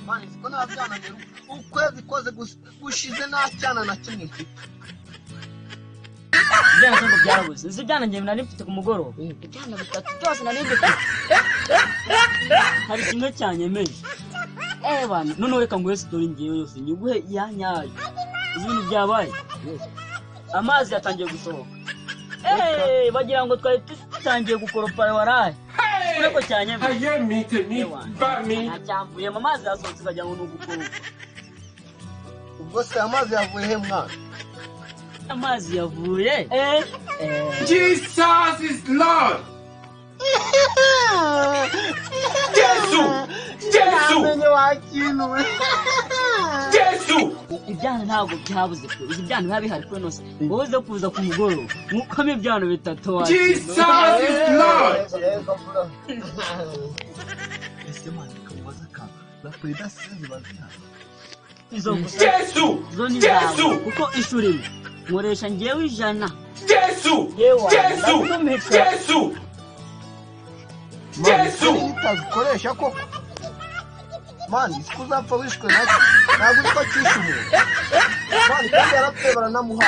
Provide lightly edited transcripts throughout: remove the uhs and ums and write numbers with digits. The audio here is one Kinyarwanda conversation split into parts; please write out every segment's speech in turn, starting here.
mani siko nabyana ukwezi koze gushize nacyana na kimwe mfite byana ngo byarabuze izi byana ngiye nari mfite ku mugoroba ibyana bitatu byose nari mfite hari kimwe cyanyemeje bana none reka nguhe story ngiye yose nyiguhe yanyaye ibintu byabaye amazi yatangiye gusohoka bagira ngo twari tutangiye gukoropa waraye ureko cyanyemeje aye mite ni bami ntacyamvuye amazi yasohotse bagira ngo n'ugukoropa ubwo se amazi yavuye he mwana amazi yavuye Jesus is Lord. Jesu amenye wakinwe ibyana ntabwo byabuze pe izi byana biba bihari kwe nose wowe kuza ku mugoroba mukome ibyana bitatu wacu Jesus is Lord. ese mwana kamubaza ka bakwida sinzi baziha izo Jesu kuko ishuri nkoresha ngewe ijana Jesu itazikoresha koko mani siko uzapfa wishwe nacyo ntabwo uzi ko cyishe umuntu mani kandi yarapfuye baranamuha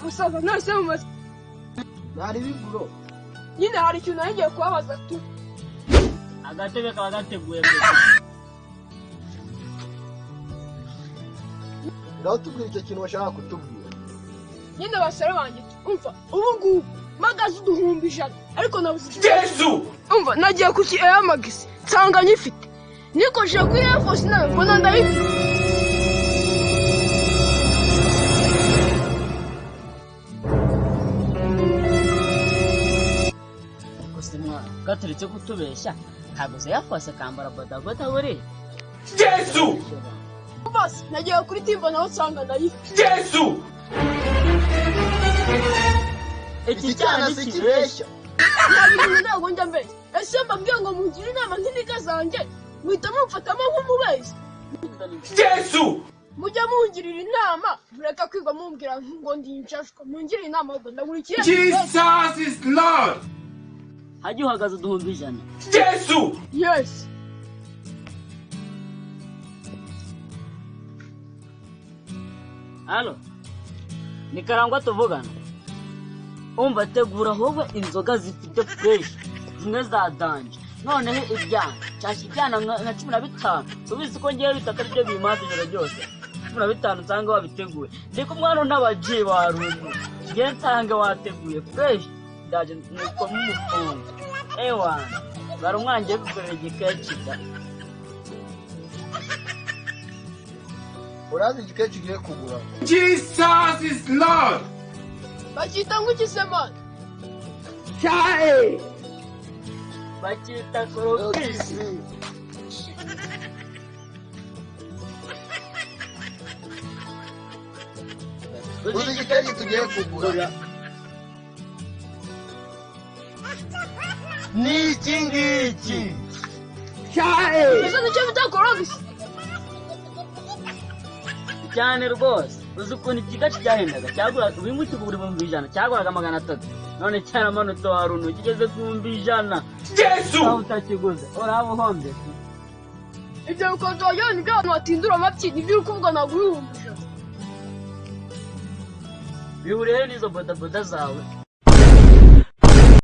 Musaza nase mumaze nari biburo nyine hari ikintu nagiye kubabaza tu agatebe kaba gateguye ngaho tubwira icyo kintu bashaka kutubwira nyine basore banjye umva ubu ngubu magaze uduhumbi ijana ariko nabuze Jesu umva nagiye ku Air Max nsanga nyifite nikoje kuri Air Force nawe mbona ndayifite gaturetse kutubeshya ntabwo yafase kambara bodaboda buri Jesu basi nagiye kuri Timba naho nsanga ndayifite Jesu iki cyana sikibeshya ntabwo njya mbere ese mbabwiye ngo mungire inama nk'iniga zanjye muhita mumfatamo nk'umubeshyi Jesu mujya mungirira inama mureka kwiga mumbwira ngo ndinjashwa mungire inama ahubwo ndagurikira Jesus is Lord. hajya uhagaze uduhumbi ijana Jesu yes halo ni Karangwa tuvugana umva tegura howe inzoga zifite fresh zimwe za danje noneho ibyana cyashye ibyana nka 15 subize ko ngiye bitaka byo bimaze ijoro ryose 15 nsanga wabiteguye ndiko mwana n'abagiye barungu ngiye nsanga wateguye fresh ndaje nuko mumufunga ewana barumwangiye gukorera igikecika urazi igikeciki giye kugura Jesus is Lord. bakita ngo ikisemana cyae bakita korokisi uzi igikeciki tugiye kugura ni iki ngiki cyae ese nicyo bita korogisi cyane rwose uzi ukuntu ikigaci cyahendaga cyagura bimwe kigura 100 cyaguraga 300 none cyaramanutse warunu kigeze ku 100 Jesu aho utakiguze urabo hombe ibyo bikonzo wagira ni byo watindura amapyi nibyo uri kuvuga ntabwo urihumuje bihuriye n'izo bodaboda zawe